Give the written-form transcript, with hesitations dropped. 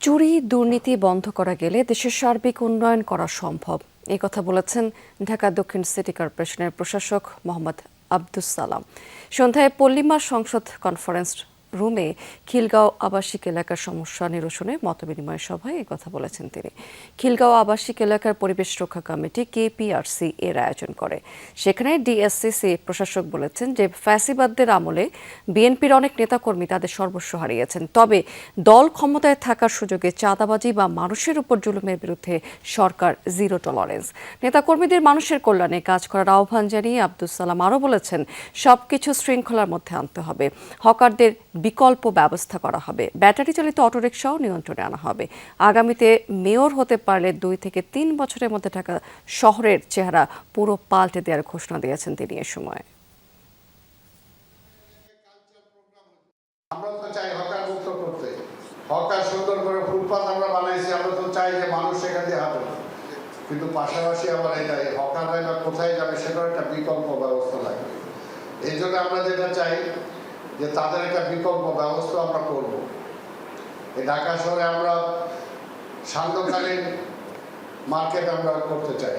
চুরি দুর্নীতি বন্ধ করা গেলে দেশের সার্বিক উন্নয়ন করা সম্ভব এই কথা বলেছেন ঢাকা দক্ষিণ সিটি কর্পোরেশনের প্রশাসক মোহাম্মদ আব্দুস সালাম। সন্ধ্যায় পল্লিমা সংসদ কনফারেন্স রুমে খিলগাঁও আবাসিক এলাকার সমস্যা নিরসনে মতবিনিময় সভায় এই কথা বলেছেন তিনি। খিলগাঁও আবাসিক এলাকার পরিবেশ রক্ষা কমিটি কেপিআরসি এর আয়োজন করে। সেখানে ডিএসসিসি প্রশাসক বলেছেন যে ফ্যাসিবাদদের আমলে বিএনপির অনেক নেতাকর্মী তাদের সর্বস্ব হারিয়েছেন, তবে দল ক্ষমতায় থাকার সুযোগে চাঁদাবাজি বা মানুষের উপর জুলুমের বিরুদ্ধে সরকার জিরো টলারেন্স। নেতাকর্মীদের মানুষের কল্যাণে কাজ করার আহ্বান জানিয়ে আব্দুস সালাম আরও বলেছেন, সবকিছু শৃঙ্খলার মধ্যে আনতে হবে, হকারদের বিকল্প ব্যবস্থা করা হবে, ব্যাটারি চালিত অটোরিকশাও নিয়ন্ত্রণে আনা হবে। আগামীতে মেয়র হতে পারলে 2 থেকে 3 বছরের মধ্যে ঢাকা শহরের চেহারা পুরো পাল্টে দেওয়ার ঘোষণা দিয়েছেন তিনি এ সময়। আমরা তো চাই হকার মুক্ত করতে, হকার সুন্দর করে ফুটপাত আমরা বানাইছি, আমরা তো চাই যে মানুষ সেখান দিয়ে হাঁটুক, কিন্তু পাশাপাশি আবার এটা হকাররা বা কোথায় যাবে সেটার একটা বিকল্প ব্যবস্থা লাগবে। এই জন্য আমরা যেটা চাই যে তাদের একটা বিকল্প ব্যবস্থা আমরা করব। এই ঢাকা শহরে আমরা সান্ধ্যকালীন মার্কেট আমরা করতে চাই।